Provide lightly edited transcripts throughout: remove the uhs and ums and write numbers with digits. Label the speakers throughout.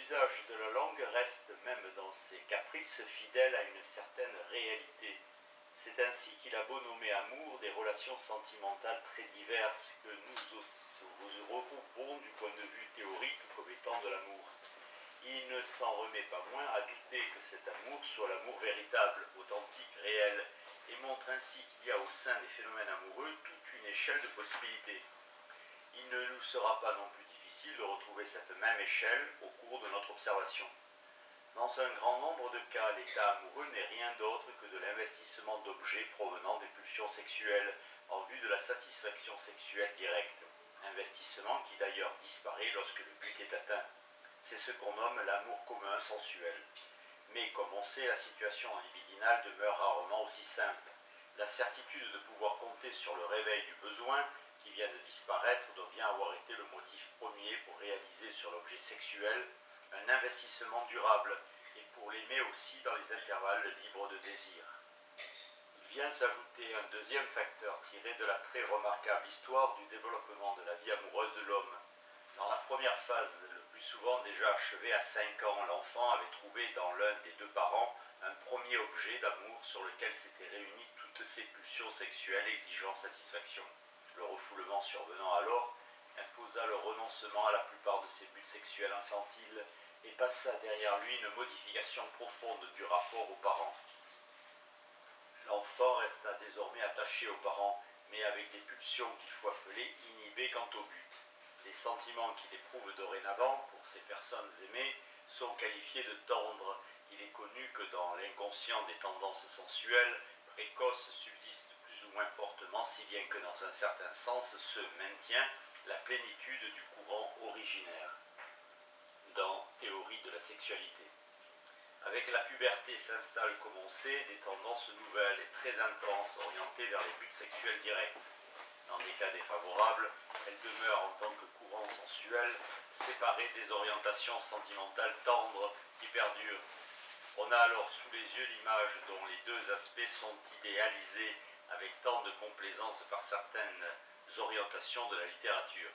Speaker 1: L'usage de la langue reste, même dans ses caprices, fidèle à une certaine réalité. C'est ainsi qu'il a beau nommer amour des relations sentimentales très diverses que nous regroupons du point de vue théorique comme étant de l'amour. Il ne s'en remet pas moins à douter que cet amour soit l'amour véritable, authentique, réel, et montre ainsi qu'il y a au sein des phénomènes amoureux toute une échelle de possibilités. Il ne nous sera pas non plus difficile de retrouver cette même échelle au cours de notre observation. Dans un grand nombre de cas, l'état amoureux n'est rien d'autre que de l'investissement d'objets provenant des pulsions sexuelles en vue de la satisfaction sexuelle directe. Investissement qui d'ailleurs disparaît lorsque le but est atteint. C'est ce qu'on nomme l'amour commun sensuel. Mais comme on sait, la situation libidinale demeure rarement aussi simple. La certitude de pouvoir compter sur le réveil du besoin qui vient de disparaître doit bien avoir été le motif premier pour réaliser sur l'objet sexuel un investissement durable et pour l'aimer aussi dans les intervalles libres de désir. Il vient s'ajouter un deuxième facteur tiré de la très remarquable histoire du développement de la vie amoureuse de l'homme. Dans la première phase, le plus souvent déjà achevée à 5 ans, l'enfant avait trouvé dans l'un des deux parents un premier objet d'amour sur lequel s'étaient réunies toutes ses pulsions sexuelles exigeant satisfaction. Le refoulement survenant alors imposa le renoncement à la plupart de ses buts sexuels infantiles et passa derrière lui une modification profonde du rapport aux parents. L'enfant resta désormais attaché aux parents, mais avec des pulsions qu'il faut appeler inhibées quant au but. Les sentiments qu'il éprouve dorénavant pour ces personnes aimées sont qualifiés de tendres. Il est connu que dans l'inconscient des tendances sensuelles précoces subsiste plus ou moins fortement, si bien que dans un certain sens se maintient la plénitude du courant originaire dans Théorie de la sexualité. Avec la puberté s'installent, comme on sait, des tendances nouvelles et très intenses orientées vers les buts sexuels directs. Dans des cas défavorables, elles demeurent en tant que courant sensuel séparées des orientations sentimentales tendres qui perdurent. On a alors sous les yeux l'image dont les deux aspects sont idéalisés avec tant de complaisance par certaines orientations de la littérature.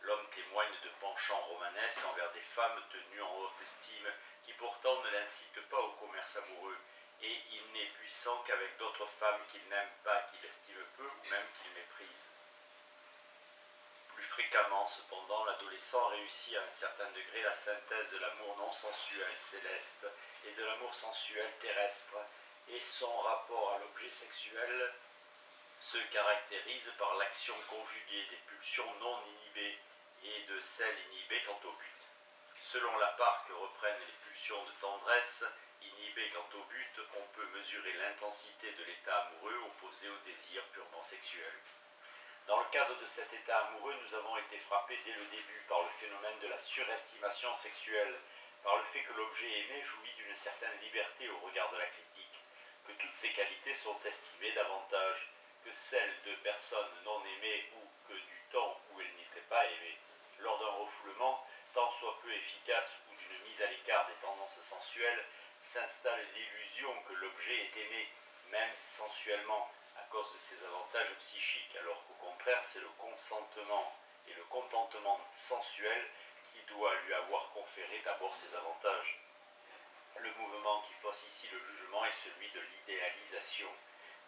Speaker 1: L'homme témoigne de penchants romanesques envers des femmes tenues en haute estime qui pourtant ne l'incitent pas au commerce amoureux, et il n'est puissant qu'avec d'autres femmes qu'il n'aime pas, qu'il estime peu ou même qu'il méprise. Plus fréquemment, cependant, l'adolescent réussit à un certain degré la synthèse de l'amour non sensuel céleste et de l'amour sensuel terrestre, et son rapport à l'objet sexuel se caractérise par l'action conjuguée des pulsions non inhibées et de celles inhibées quant au but. Selon la part que reprennent les pulsions de tendresse, inhibées quant au but, on peut mesurer l'intensité de l'état amoureux opposé au désir purement sexuel. Dans le cadre de cet état amoureux, nous avons été frappés dès le début par le phénomène de la surestimation sexuelle, par le fait que l'objet aimé jouit d'une certaine liberté au regard de la critique, que toutes ses qualités sont estimées davantage que celles de personnes non aimées ou que du temps où elles n'étaient pas aimées. Lors d'un refoulement, tant soit peu efficace ou d'une mise à l'écart des tendances sensuelles, s'installe l'illusion que l'objet est aimé, même sensuellement, à cause de ses avantages psychiques, alors qu'au contraire, c'est le consentement et le contentement sensuel qui doit lui avoir conféré d'abord ses avantages. Le mouvement qui fausse ici le jugement est celui de l'idéalisation.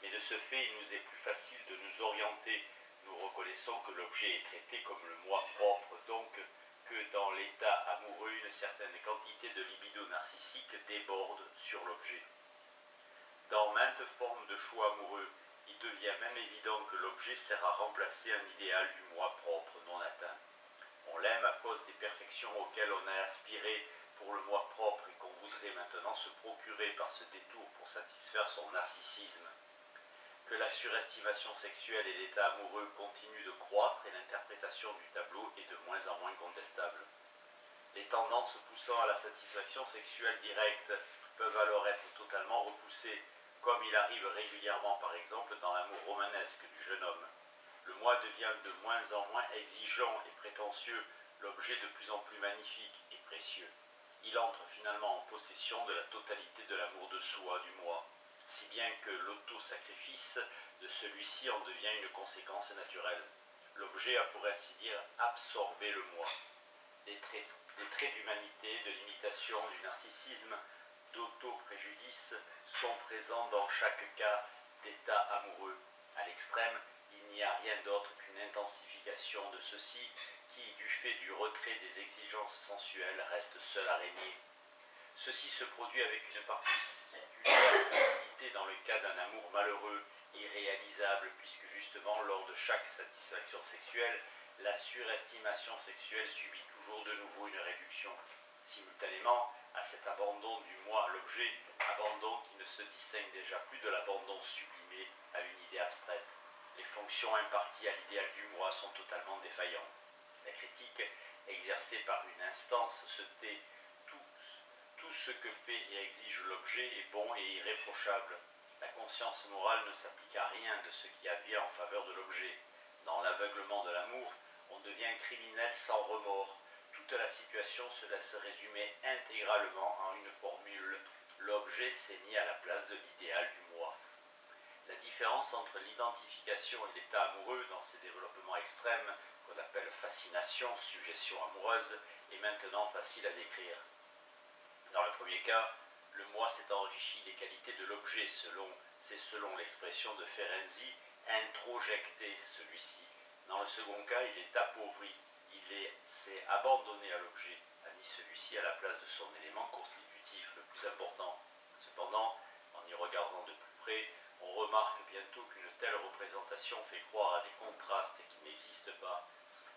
Speaker 1: Mais de ce fait, il nous est plus facile de nous orienter. Nous reconnaissons que l'objet est traité comme le moi propre, donc que dans l'état amoureux, une certaine quantité de libido narcissique déborde sur l'objet. Dans maintes formes de choix amoureux, il devient même évident que l'objet sert à remplacer un idéal du moi propre non atteint. On l'aime à cause des perfections auxquelles on a aspiré pour le moi propre et qu'on voudrait maintenant se procurer par ce détour pour satisfaire son narcissisme. Que la surestimation sexuelle et l'état amoureux continuent de croître et l'interprétation du tableau est de moins en moins contestable. Les tendances poussant à la satisfaction sexuelle directe peuvent alors être totalement repoussées, comme il arrive régulièrement par exemple dans l'amour romanesque du jeune homme. Le moi devient de moins en moins exigeant et prétentieux, l'objet de plus en plus magnifique et précieux. Il entre finalement en possession de la totalité de l'amour de soi, du moi, si bien que l'auto-sacrifice de celui-ci en devient une conséquence naturelle. L'objet a pour ainsi dire absorbé le moi. Les traits des traits d'humanité, de l'imitation, du narcissisme, d'auto-préjudice sont présents dans chaque cas d'état amoureux. À l'extrême, il n'y a rien d'autre qu'une intensification de ceux-ci qui, du fait du retrait des exigences sensuelles, reste seul à régner. Ceci se produit avec une particularité dans le cas d'un amour malheureux, irréalisable, puisque justement lors de chaque satisfaction sexuelle, la surestimation sexuelle subit toujours de nouveau une réduction. Simultanément à cet abandon du moi à l'objet, abandon qui ne se distingue déjà plus de l'abandon sublimé à une idée abstraite. Les fonctions imparties à l'idéal du moi sont totalement défaillantes. La critique exercée par une instance se tait. Tout ce que fait et exige l'objet est bon et irréprochable. La conscience morale ne s'applique à rien de ce qui advient en faveur de l'objet. Dans l'aveuglement de l'amour, on devient criminel sans remords. Toute la situation se laisse résumer intégralement en une formule. L'objet s'est mis à la place de l'idéal du moi. La différence entre l'identification et l'état amoureux dans ces développements extrêmes, qu'on appelle fascination, suggestion amoureuse, est maintenant facile à décrire. Dans le premier cas, le moi s'est enrichi des qualités de l'objet, c'est selon l'expression de Ferenczi, introjecté celui-ci. Dans le second cas, il est appauvri, s'est abandonné à l'objet, a mis celui-ci à la place de son élément constitutif le plus important. Cependant, en y regardant de plus près, on remarque bientôt qu'une telle représentation fait croire à des contrastes qui n'existent pas.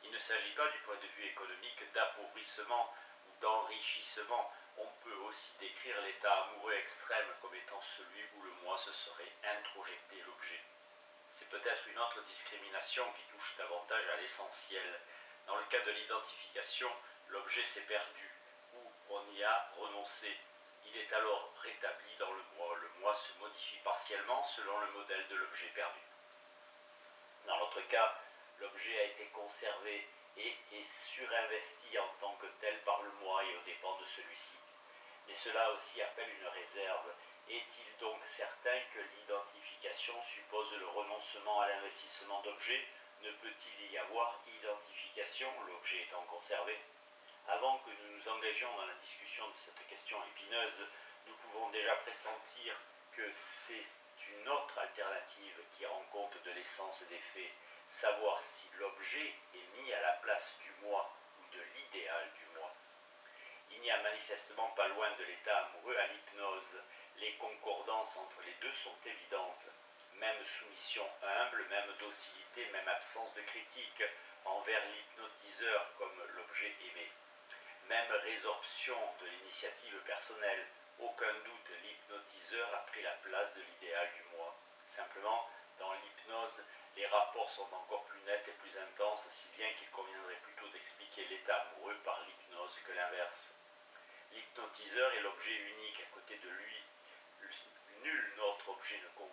Speaker 1: Il ne s'agit pas du point de vue économique d'appauvrissement ou d'enrichissement. On peut aussi décrire l'état amoureux extrême comme étant celui où le moi se serait introjecté l'objet. C'est peut-être une autre discrimination qui touche davantage à l'essentiel. Dans le cas de l'identification, l'objet s'est perdu, ou on y a renoncé. Il est alors rétabli dans le moi. Le moi se modifie partiellement selon le modèle de l'objet perdu. Dans l'autre cas, l'objet a été conservé et est surinvesti en tant que tel par le moi et aux dépens de celui-ci. Mais cela aussi appelle une réserve. Est-il donc certain que l'identification suppose le renoncement à l'investissement d'objets? Ne peut-il y avoir identification, l'objet étant conservé? Avant que nous nous engagions dans la discussion de cette question épineuse, nous pouvons déjà pressentir que c'est une autre alternative qui rend compte de l'essence des faits, savoir si l'objet est mis à la place du moi ou de l'idéal du moi. Il n'y a manifestement pas loin de l'état amoureux à l'hypnose. Les concordances entre les deux sont évidentes. Même soumission humble, même docilité, même absence de critique envers l'hypnotiseur comme l'objet aimé. Même résorption de l'initiative personnelle. Aucun doute, l'hypnotiseur a pris la place de l'idéal du moi. Simplement, dans l'hypnose, les rapports sont encore plus nets et plus intenses, si bien qu'il conviendrait plutôt d'expliquer l'état amoureux par l'hypnose que l'inverse. L'hypnotiseur est l'objet unique, à côté de lui, nul autre objet ne compte.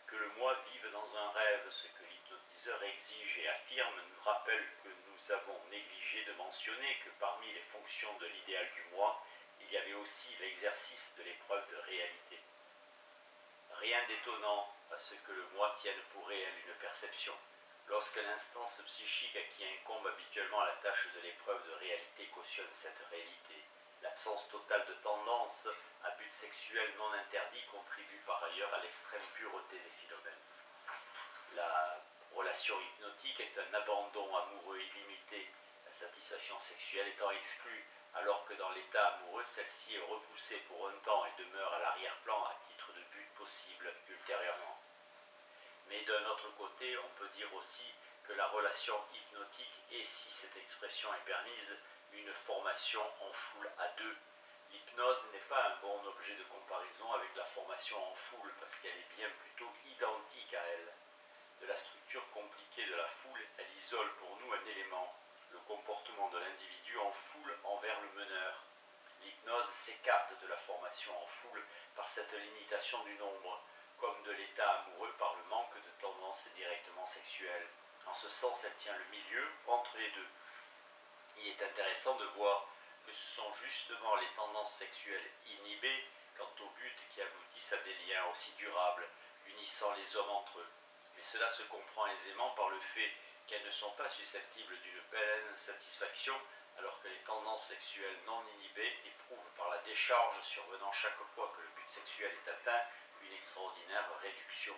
Speaker 1: Que le moi vive dans un rêve, ce que l'hypnotiseur exige et affirme, nous rappelle que nous avons négligé de mentionner que parmi les fonctions de l'idéal du moi, il y avait aussi l'exercice de l'épreuve de réalité. Rien d'étonnant à ce que le moi tienne pour réel une perception. Lorsque l'instance psychique à qui incombe habituellement la tâche de l'épreuve de réalité cautionne cette réalité, l'absence totale de tendance à but sexuel non interdit contribue par ailleurs à l'extrême pureté des phénomènes. La relation hypnotique est un abandon amoureux illimité, la satisfaction sexuelle étant exclue, alors que dans l'état amoureux, celle-ci est repoussée pour un temps et demeure à l'arrière-plan à titre de but possible ultérieurement. Mais d'un autre côté, on peut dire aussi que la relation hypnotique est, si cette expression est permise, une formation en foule à deux. L'hypnose n'est pas un bon objet de comparaison avec la formation en foule, parce qu'elle est bien plutôt identique à elle. De la structure compliquée de la foule, elle isole pour nous un élément, le comportement de l'individu en foule envers le meneur. L'hypnose s'écarte de la formation en foule par cette limitation du nombre, comme de l'état amoureux par le manque de tendance directement sexuelle. En ce sens, elle tient le milieu entre les deux. Il est intéressant de voir que ce sont justement les tendances sexuelles inhibées quant au but qui aboutissent à des liens aussi durables, unissant les hommes entre eux. Mais cela se comprend aisément par le fait qu'elles ne sont pas susceptibles d'une pleine satisfaction alors que les tendances sexuelles non inhibées éprouvent par la décharge survenant chaque fois que le but sexuel est atteint une extraordinaire réduction.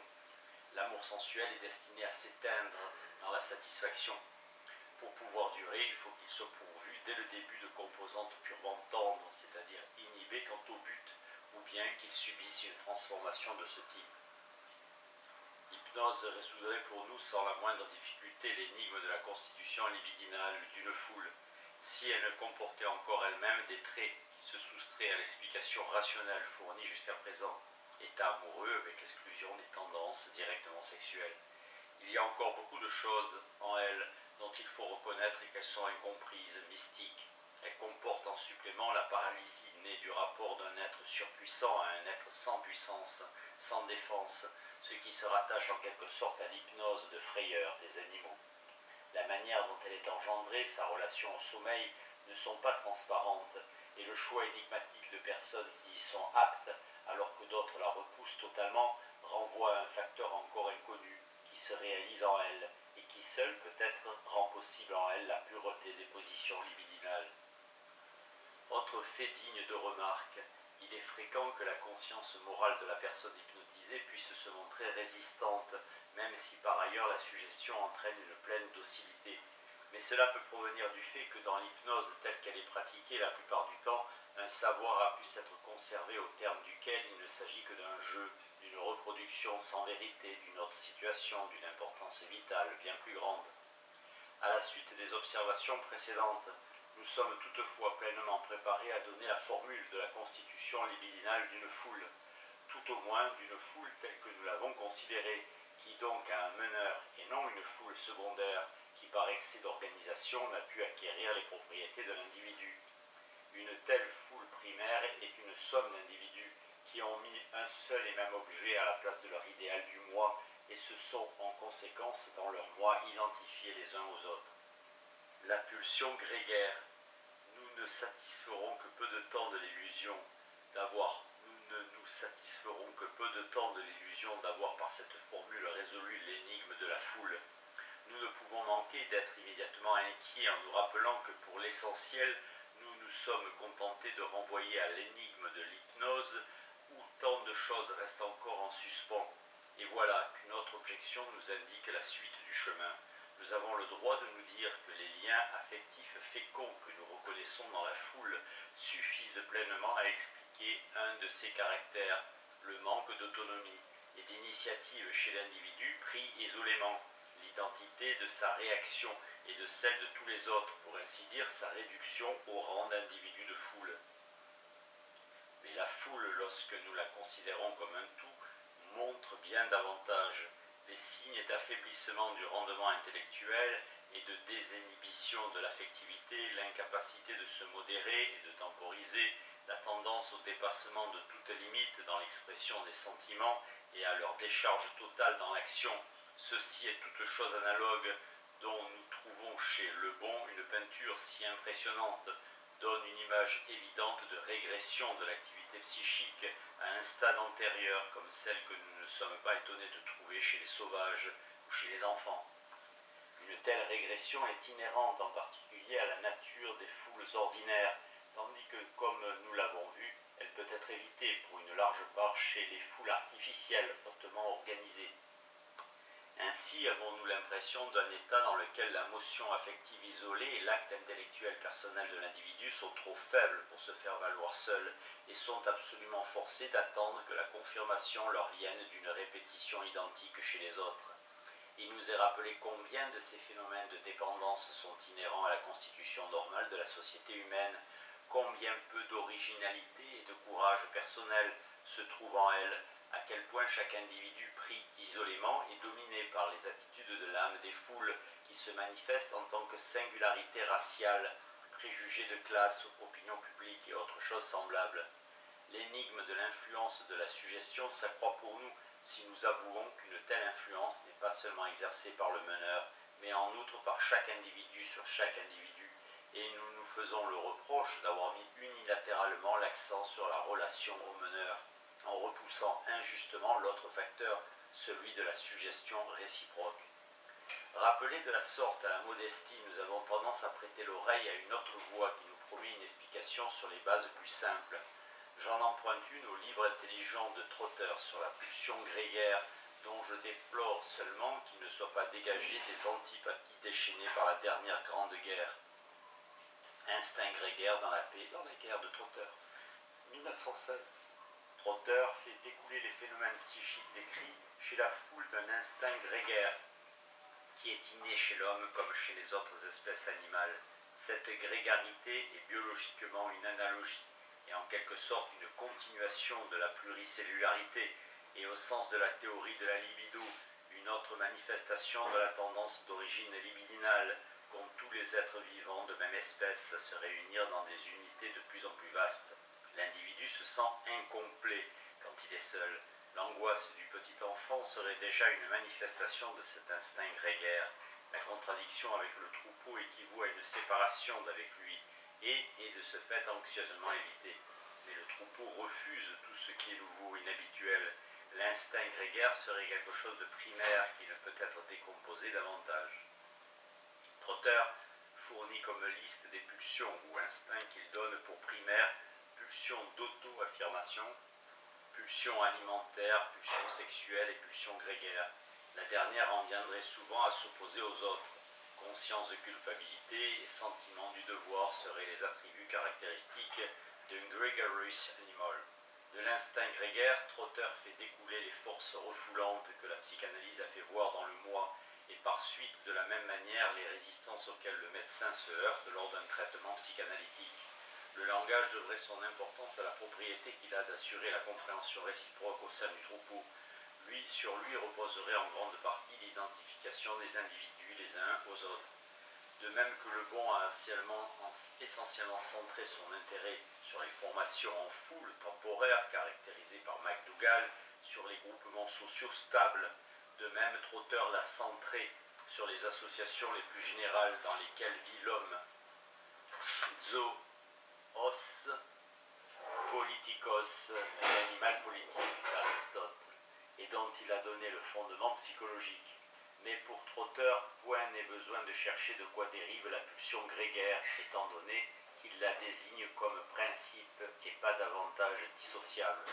Speaker 1: L'amour sensuel est destiné à s'éteindre dans la satisfaction. Pour pouvoir durer, il faut qu'il soit pourvu dès le début de composantes purement tendres, c'est-à-dire inhibées quant au but, ou bien qu'il subisse une transformation de ce type. L'hypnose résoudrait pour nous sans la moindre difficulté l'énigme de la constitution libidinale d'une foule, si elle ne comportait encore elle-même des traits qui se soustraient à l'explication rationnelle fournie jusqu'à présent, état amoureux avec exclusion des tendances directement sexuelles. Il y a encore beaucoup de choses en elle dont il faut reconnaître qu'elles sont incomprises, mystiques. Elles comportent en supplément la paralysie née du rapport d'un être surpuissant à un être sans puissance, sans défense, ce qui se rattache en quelque sorte à l'hypnose de frayeur des animaux. La manière dont elle est engendrée, sa relation au sommeil, ne sont pas transparentes, et le choix énigmatique de personnes qui y sont aptes, alors que d'autres la repoussent totalement, renvoie à un facteur encore inconnu, qui se réalise en elle, et qui seul peut-être rend possible en elle la pureté des positions libidinales. Autre fait digne de remarque, il est fréquent que la conscience morale de la personne hypnotisée puisse se montrer résistante, même si par ailleurs la suggestion entraîne une pleine docilité. Mais cela peut provenir du fait que dans l'hypnose telle qu'elle est pratiquée la plupart du temps, un savoir a pu s'être conservé au terme duquel il ne s'agit que d'un jeu, d'une reproduction sans vérité, d'une autre situation, d'une importance vitale bien plus grande. À la suite des observations précédentes, nous sommes toutefois pleinement préparés à donner la formule de la constitution libidinale d'une foule, tout au moins d'une foule telle que nous l'avons considérée, qui donc a un meneur et non une foule secondaire qui par excès d'organisation n'a pu acquérir les propriétés de l'individu. Une telle foule primaire est une somme d'individus qui ont mis un seul et même objet à la place de leur idéal du moi et se sont en conséquence dans leur moi identifiés les uns aux autres. La pulsion grégaire. Nous ne satisferons que peu de temps de l'illusion d'avoir par cette formule résolu l'énigme de la foule. Nous ne pouvons manquer d'être immédiatement inquiets en nous rappelant que pour l'essentiel, nous nous sommes contentés de renvoyer à l'énigme de l'hypnose où tant de choses restent encore en suspens. Et voilà qu'une autre objection nous indique la suite du chemin. Nous avons le droit de nous dire que les liens affectifs féconds que nous reconnaissons dans la foule suffisent pleinement à expliquer un de ses caractères, le manque d'autonomie et d'initiative chez l'individu pris isolément, l'identité de sa réaction et de celle de tous les autres, pour ainsi dire sa réduction au rang d'individu de foule. Mais la foule, lorsque nous la considérons comme un tout, montre bien davantage les signes d'affaiblissement du rendement intellectuel et de désinhibition de l'affectivité, l'incapacité de se modérer et de temporiser, la tendance au dépassement de toute limite dans l'expression des sentiments et à leur décharge totale dans l'action. Ceci est toute chose analogue dont nous trouvons chez Le Bon une peinture si impressionnante, donne une image évidente de régression de l'activité psychique à un stade antérieur comme celle que nous ne sommes pas étonnés de trouver chez les sauvages ou chez les enfants. Une telle régression est inhérente en particulier à la nature des foules ordinaires, tandis que, comme nous l'avons vu, elle peut être évitée pour une large part chez les foules artificielles hautement organisées. Ainsi avons-nous l'impression d'un état dans lequel la motion affective isolée et l'acte intellectuel personnel de l'individu sont trop faibles pour se faire valoir seuls et sont absolument forcés d'attendre que la confirmation leur vienne d'une répétition identique chez les autres. Il nous est rappelé combien de ces phénomènes de dépendance sont inhérents à la constitution normale de la société humaine, combien peu d'originalité et de courage personnel se trouve en elle, à quel point chaque individu pris isolément est dominé par les attitudes de l'âme des foules qui se manifestent en tant que singularité raciale, préjugés de classe, opinion publique et autres choses semblables. L'énigme de l'influence de la suggestion s'accroît pour nous si nous avouons qu'une telle influence n'est pas seulement exercée par le meneur, mais en outre par chaque individu sur chaque individu, et nous nous faisons le reproche d'avoir mis unilatéralement l'accent sur la relation au meneur, en repoussant injustement l'autre facteur, celui de la suggestion réciproque. Rappelés de la sorte à la modestie, nous avons tendance à prêter l'oreille à une autre voix qui nous promet une explication sur les bases plus simples. J'en emprunte une au livre intelligent de Trotter sur la pulsion grégaire, dont je déplore seulement qu'il ne soit pas dégagé des antipathies déchaînées par la dernière grande guerre. Instinct grégaire dans la paix, dans la guerre de Trotter, 1916. Trotter fait découler les phénomènes psychiques décrits chez la foule d'un instinct grégaire, qui est inné chez l'homme comme chez les autres espèces animales. Cette grégarité est biologiquement une analogie, et en quelque sorte une continuation de la pluricellularité, et au sens de la théorie de la libido, une autre manifestation de la tendance d'origine libidinale, qu'ont tous les êtres vivants de même espèce à se réunir dans des unités de plus en plus vastes. L'individu se sent incomplet quand il est seul. L'angoisse du petit enfant serait déjà une manifestation de cet instinct grégaire. La contradiction avec le troupeau équivaut à une séparation d'avec lui et est de ce fait anxieusement évitée. Mais le troupeau refuse tout ce qui est nouveau, inhabituel. L'instinct grégaire serait quelque chose de primaire qui ne peut être décomposé davantage. Trotter fournit comme liste des pulsions ou instincts qu'il donne pour primaire: pulsion d'auto-affirmation, pulsion alimentaire, pulsion sexuelle et pulsion grégaire. La dernière en viendrait souvent à s'opposer aux autres. Conscience de culpabilité et sentiment du devoir seraient les attributs caractéristiques d'un gregarious animal. De l'instinct grégaire, Trotter fait découler les forces refoulantes que la psychanalyse a fait voir dans le moi, et par suite de la même manière les résistances auxquelles le médecin se heurte lors d'un traitement psychanalytique. Le langage devrait son importance à la propriété qu'il a d'assurer la compréhension réciproque au sein du troupeau. Sur lui reposerait en grande partie l'identification des individus les uns aux autres. De même que le bon a essentiellement centré son intérêt sur les formations en foule temporaires caractérisées par McDougall, sur les groupements sociaux stables, de même Trotter l'a centré sur les associations les plus générales dans lesquelles vit l'homme. Zoos politikos, l'animal politique d'Aristote, et dont il a donné le fondement psychologique. Mais pour Trotter, point n'est besoin de chercher de quoi dérive la pulsion grégaire, étant donné qu'il la désigne comme principe et pas davantage dissociable.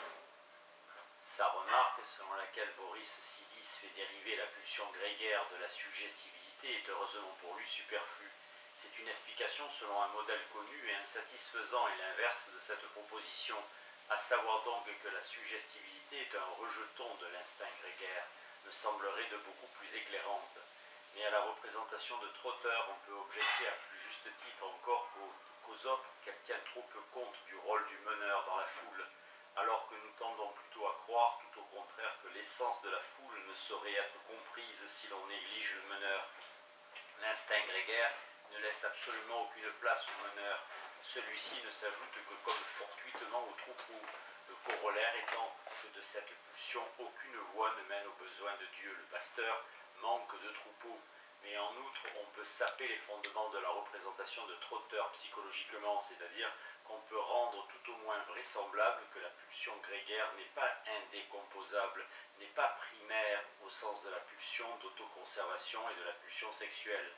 Speaker 1: Sa remarque, selon laquelle Boris Sidis fait dériver la pulsion grégaire de la suggestibilité, est heureusement pour lui superflue. C'est une explication selon un modèle connu et insatisfaisant, et l'inverse de cette proposition, à savoir donc que la suggestibilité est un rejeton de l'instinct grégaire, me semblerait de beaucoup plus éclairante. Mais à la représentation de Trotter, on peut objecter à plus juste titre encore qu'aux autres qu'elle tient trop peu compte du rôle du meneur dans la foule, alors que nous tendons plutôt à croire, tout au contraire, que l'essence de la foule ne saurait être comprise si l'on néglige le meneur. L'instinct grégaire ne laisse absolument aucune place au meneur. Celui-ci ne s'ajoute que comme fortuitement au troupeau, le corollaire étant que de cette pulsion aucune voie ne mène aux besoins de Dieu. Le pasteur manque de troupeau, mais en outre on peut saper les fondements de la représentation de Trotter psychologiquement, c'est-à-dire qu'on peut rendre tout au moins vraisemblable que la pulsion grégaire n'est pas indécomposable, n'est pas primaire au sens de la pulsion d'autoconservation et de la pulsion sexuelle.